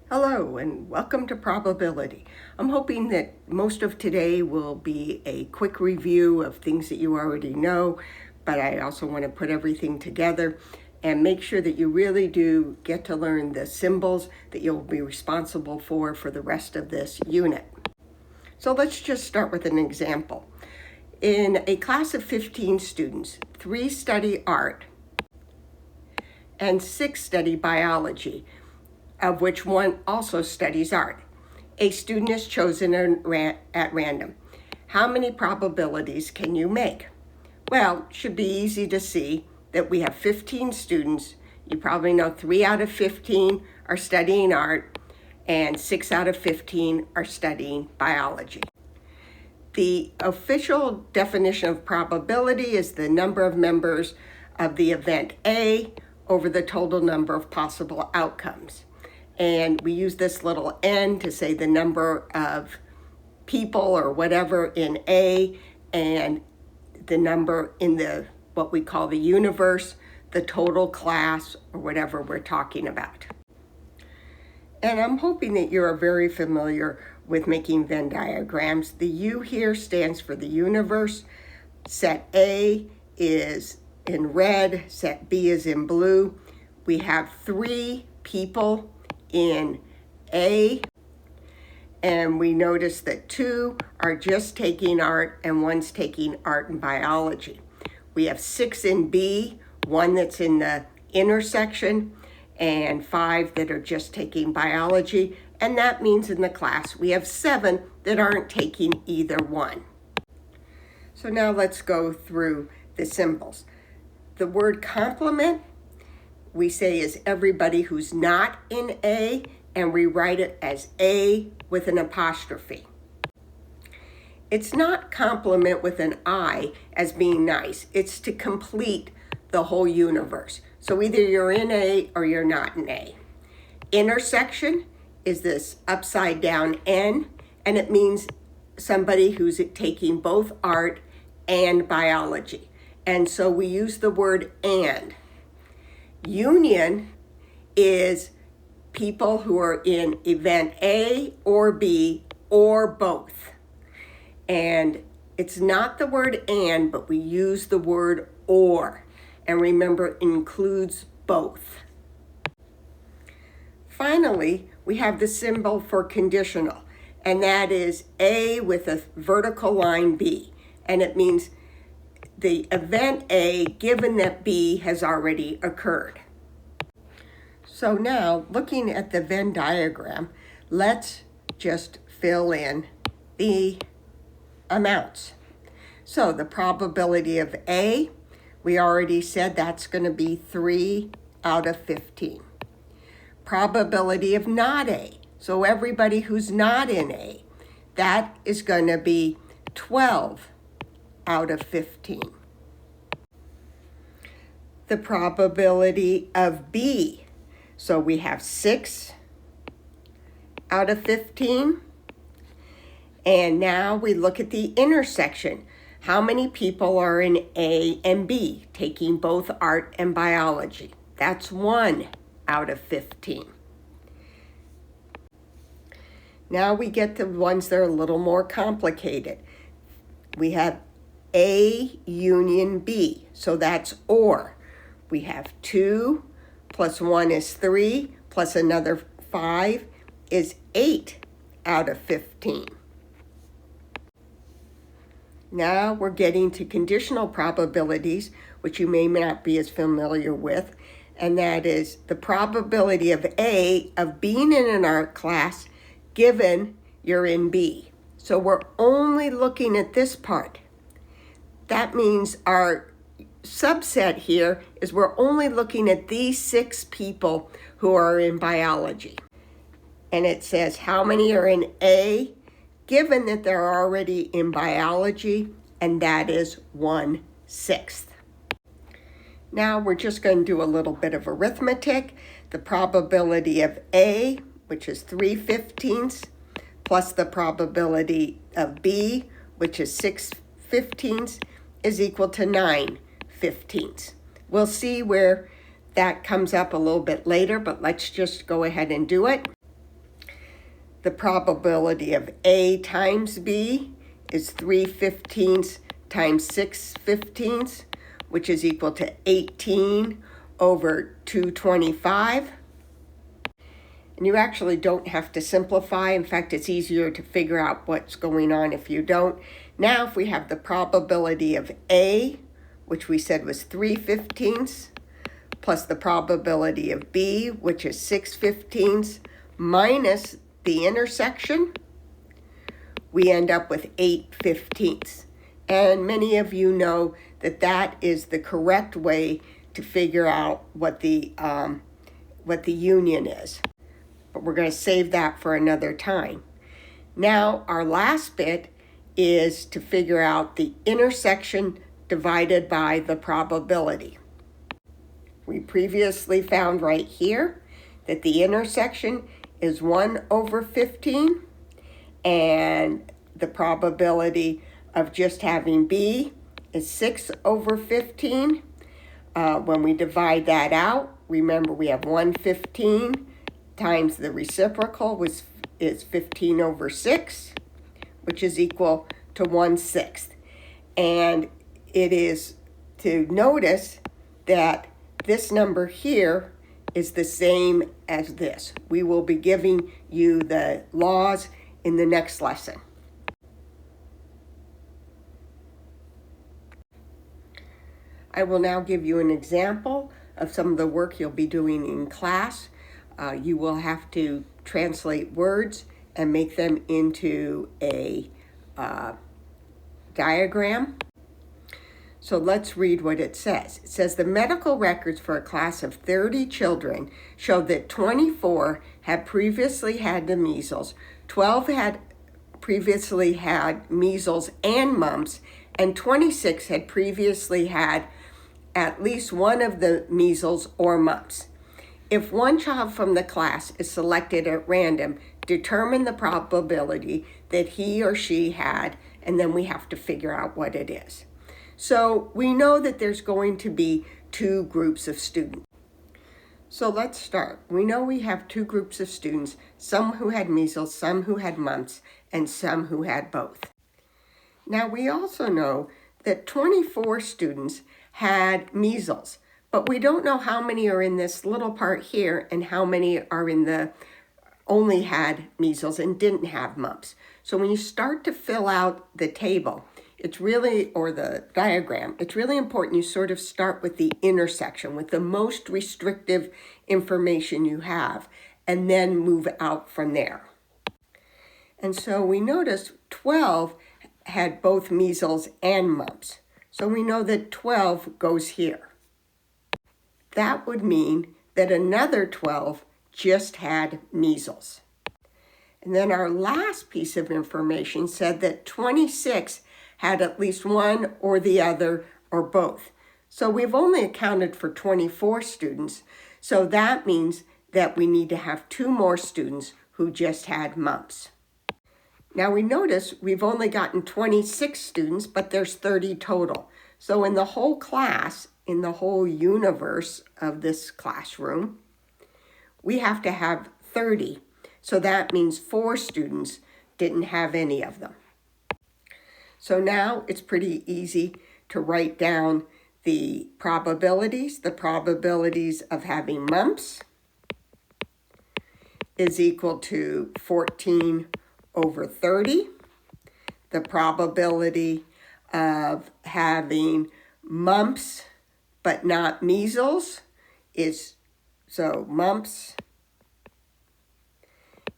Hello and welcome to Probability. I'm hoping that most of today will be a quick review of things that you already know, but I also want to put everything together and make sure that you really do get to learn the symbols that you'll be responsible for the rest of this unit. So let's just start with an example. In a class of 15 students, 3 study art and 6 study biology, of which 1 also studies art. A student is chosen at random. How many probabilities can you make? Well, it should be easy to see that we have 15 students. You probably know 3 out of 15 are studying art and 6 out of 15 are studying biology. The official definition of probability is the number of members of the event A over the total number of possible outcomes. And we use this little n to say the number of people or whatever in A, and the number in what we call the universe, the total class, or whatever we're talking about. And I'm hoping that you're very familiar with making Venn diagrams. The U here stands for the universe. Set A is in red, set B is in blue. We have 3 people in A, and we notice that 2 are just taking art and 1's taking art and biology. We have 6 in B, 1 that's in the intersection, and 5 that are just taking biology, and that means in the class we have 7 that aren't taking either one. So now let's go through the symbols. The word complement we say is everybody who's not in A, and we write it as A with an apostrophe. It's not complement with an I as being nice. It's to complete the whole universe. So either you're in A or you're not in A. Intersection is this upside down N, and it means somebody who's taking both art and biology. And so we use the word and. Union is people who are in event A or B or both. And it's not the word and, but we use the word or. And remember, it includes both. Finally, we have the symbol for conditional, and that is A with a vertical line B. And it means the event A, given that B has already occurred. So now, looking at the Venn diagram, let's just fill in the amounts. So the probability of A, we already said that's going to be 3 out of 15. Probability of not A, so everybody who's not in A, that is going to be 12 out of 15. The probability of B, so we have 6 out of 15. And now we look at the intersection. How many people are in A and B, taking both art and biology? That's 1 out of 15. Now we get the ones that are a little more complicated. We have A union B, so that's or. We have 2 plus 1 is 3, plus another 5 is 8 out of 15. Now we're getting to conditional probabilities, which you may not be as familiar with, and that is the probability of A of being in an art class given you're in B. So we're only looking at this part. That means our subset here is we're only looking at these 6 people who are in biology. And it says how many are in A, given that they're already in biology, and that is 1/6. Now we're just going to do a little bit of arithmetic. The probability of A, which is 3/15, plus the probability of B, which is 6/15, is equal to 9/15. We'll see where that comes up a little bit later, but let's just go ahead and do it. the probability of A times B is 3/15 times 6/15, which is equal to 18 over 225. And you actually don't have to simplify. In fact, it's easier to figure out what's going on if you don't. Now, if we have the probability of A, which we said was 3/15, plus the probability of B, which is 6/15, minus the intersection, we end up with 8/15. And many of you know that that is the correct way to figure out what the union is. But we're going to save that for another time. Now, our last bit is to figure out the intersection divided by the probability. We previously found right here that the intersection is 1 over 15, and the probability of just having B is 6 over 15. When we divide that out, remember we have 1/15 times the reciprocal is 15 over 6, which is equal to 1/6. And it is to notice that this number here is the same as this. We will be giving you the laws in the next lesson. I will now give you an example of some of the work you'll be doing in class. You will have to translate words and make them into a diagram. So let's read what it says. It says the medical records for a class of 30 children show that 24 had previously had the measles, 12 had previously had measles and mumps, and 26 had previously had at least one of the measles or mumps. If one child from the class is selected at random, determine the probability that he or she had, and then we have to figure out what it is. So we know that there's going to be 2 groups of students. So let's start. We know we have 2 groups of students, some who had measles, some who had mumps, and some who had both. Now we also know that 24 students had measles, but we don't know how many are in this little part here and how many are in the only had measles and didn't have mumps. So when you start to fill out the table, it's really, or the diagram, it's really important you sort of start with the intersection, with the most restrictive information you have, and then move out from there. And so we notice 12 had both measles and mumps. So we know that 12 goes here. That would mean that another 12 just had measles. And then our last piece of information said that 26 had at least one or the other or both. So we've only accounted for 24 students. So that means that we need to have 2 more students who just had mumps. Now we notice we've only gotten 26 students, but there's 30 total. So in the whole class, in the whole universe of this classroom, we have to have 30. So that means 4 students didn't have any of them. So now it's pretty easy to write down the probabilities. The probabilities of having mumps is equal to 14 over 30. The probability of having mumps but not measles is, so mumps,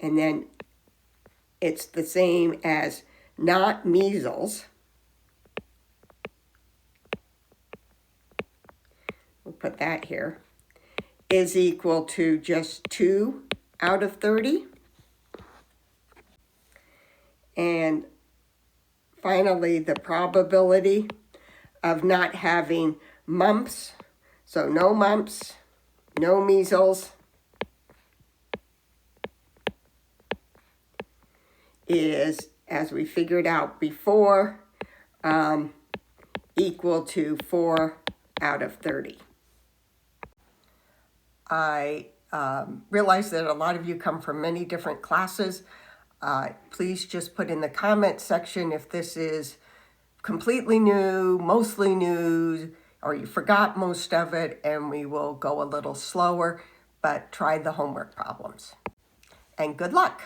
and then it's the same as not measles. We'll put that here, is equal to just 2 out of 30. And finally, the probability of not having mumps, so no mumps, no measles, is, as we figured out before, equal to 4 out of 30. I realize that a lot of you come from many different classes. Please just put in the comment section if this is completely new, mostly new, or you forgot most of it, and we will go a little slower, but try the homework problems. And good luck.